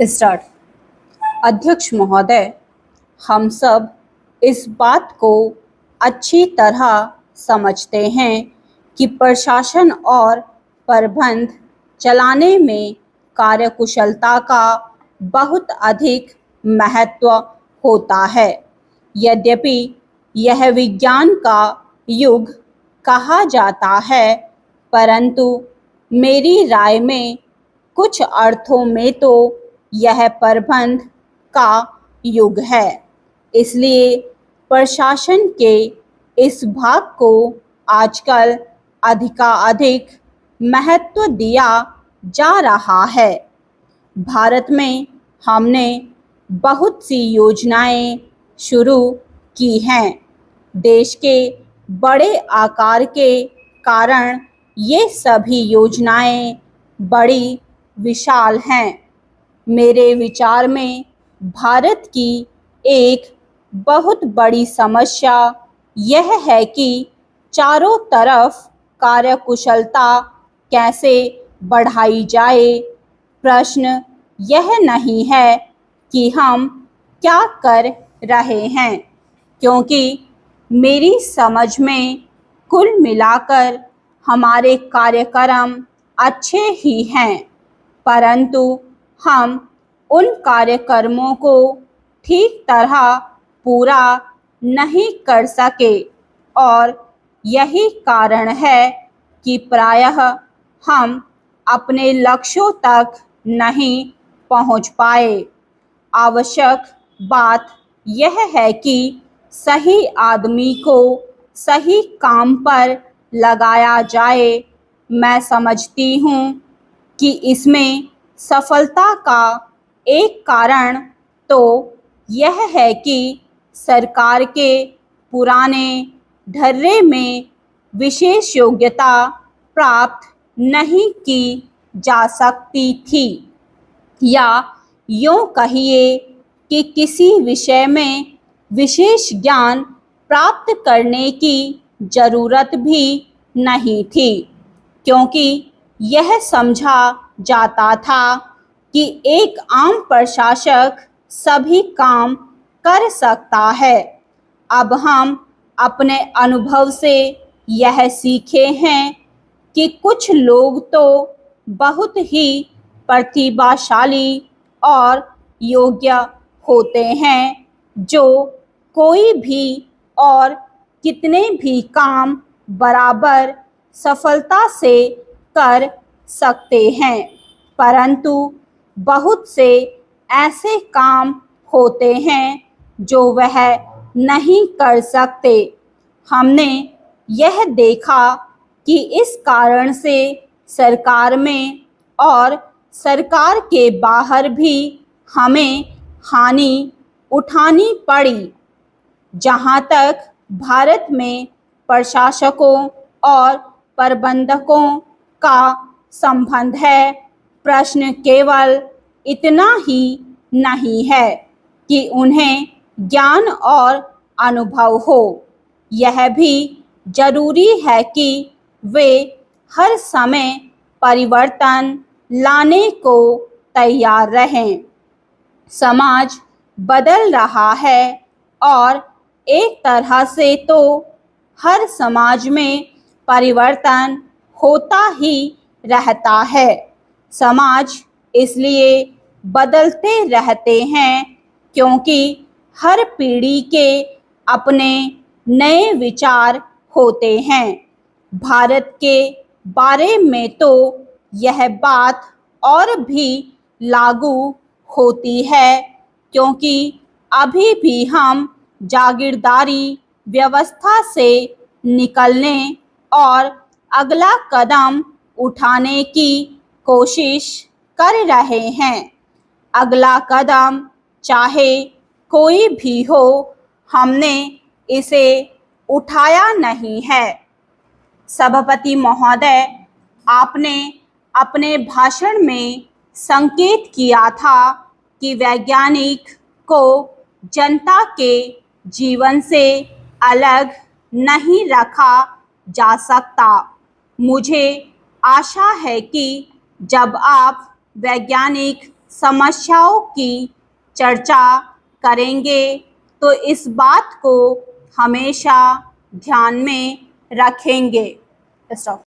Start. अध्यक्ष महोदय, हम सब इस बात को अच्छी तरह समझते हैं कि प्रशासन और प्रबंध चलाने में कार्यकुशलता का बहुत अधिक महत्व होता है। यद्यपि यह विज्ञान का युग कहा जाता है, परंतु मेरी राय में कुछ अर्थों में तो यह प्रबंध का युग है। इसलिए प्रशासन के इस भाग को आजकल अधिकाधिक महत्व दिया जा रहा है। भारत में हमने बहुत सी योजनाएं शुरू की हैं। देश के बड़े आकार के कारण ये सभी योजनाएं बड़ी विशाल हैं। मेरे विचार में भारत की एक बहुत बड़ी समस्या यह है कि चारों तरफ कार्यकुशलता कैसे बढ़ाई जाए। प्रश्न यह नहीं है कि हम क्या कर रहे हैं, क्योंकि मेरी समझ में कुल मिलाकर हमारे कार्यक्रम अच्छे ही हैं, परंतु हम उन कार्यक्रमों को ठीक तरह पूरा नहीं कर सके और यही कारण है कि प्रायः हम अपने लक्ष्यों तक नहीं पहुंच पाए। आवश्यक बात यह है कि सही आदमी को सही काम पर लगाया जाए। मैं समझती हूँ कि इसमें सफलता का एक कारण तो यह है कि सरकार के पुराने ढर्रे में विशेष योग्यता प्राप्त नहीं की जा सकती थी, या यूँ कहिए कि किसी विषय में विशेष ज्ञान प्राप्त करने की जरूरत भी नहीं थी, क्योंकि यह समझा जाता था कि एक आम प्रशासक सभी काम कर सकता है। अब हम अपने अनुभव से यह सीखे हैं कि कुछ लोग तो बहुत ही प्रतिभाशाली और योग्य होते हैं, जो कोई भी और कितने भी काम बराबर सफलता से कर सकते हैं, परंतु बहुत से ऐसे काम होते हैं जो वह नहीं कर सकते। हमने यह देखा कि इस कारण से सरकार में और सरकार के बाहर भी हमें हानि उठानी पड़ी। जहाँ तक भारत में प्रशासकों और प्रबंधकों का संबंध है, प्रश्न केवल इतना ही नहीं है कि उन्हें ज्ञान और अनुभव हो, यह भी जरूरी है कि वे हर समय परिवर्तन लाने को तैयार रहें। समाज बदल रहा है और एक तरह से तो हर समाज में परिवर्तन होता ही रहता है। समाज इसलिए बदलते रहते हैं क्योंकि हर पीढ़ी के अपने नए विचार होते हैं। भारत के बारे में तो यह बात और भी लागू होती है, क्योंकि अभी भी हम जागीरदारी व्यवस्था से निकलने और अगला कदम उठाने की कोशिश कर रहे हैं। अगला कदम चाहे कोई भी हो, हमने इसे उठाया नहीं है। सभापति महोदय, आपने अपने भाषण में संकेत किया था कि वैज्ञानिक को जनता के जीवन से अलग नहीं रखा जा सकता। मुझे आशा है कि जब आप वैज्ञानिक समस्याओं की चर्चा करेंगे तो इस बात को हमेशा ध्यान में रखेंगे। स्टॉप।